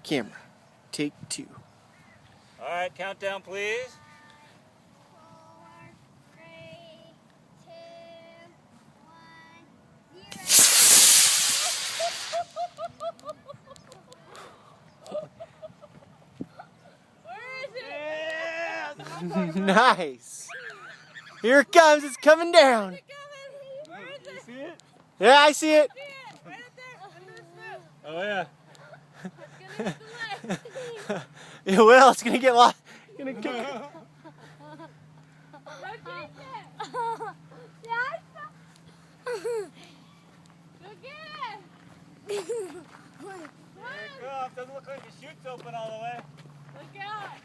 Camera. Take 2. All right, countdown, please. 4, 3, 2, 1, 0. Nice. Here it comes. It's coming down. Where is You it? see it? Yeah, I see it. See it? Right up there. Under the snow. Oh, yeah. It's gonna hit the leg. It will. It's gonna get lost. Gonna kick it. Don't get it. Yeah, I saw. Go get it. Here it comes. Doesn't look like the chute's open all the way. Look out.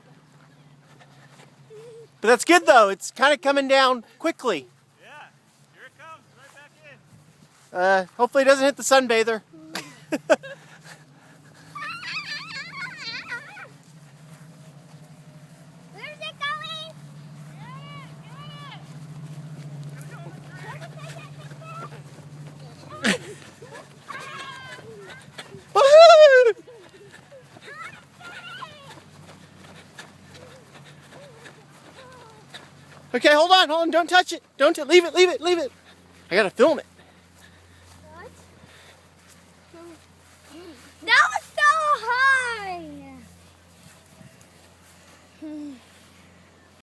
But that's good though. It's kind of coming down quickly. Yeah. Here it comes. Right back in. Hopefully it doesn't hit the sunbather. Where's it going? Get it. Woohoo! Okay, hold on. Don't touch it. Leave it. I gotta film it. What? That was so high!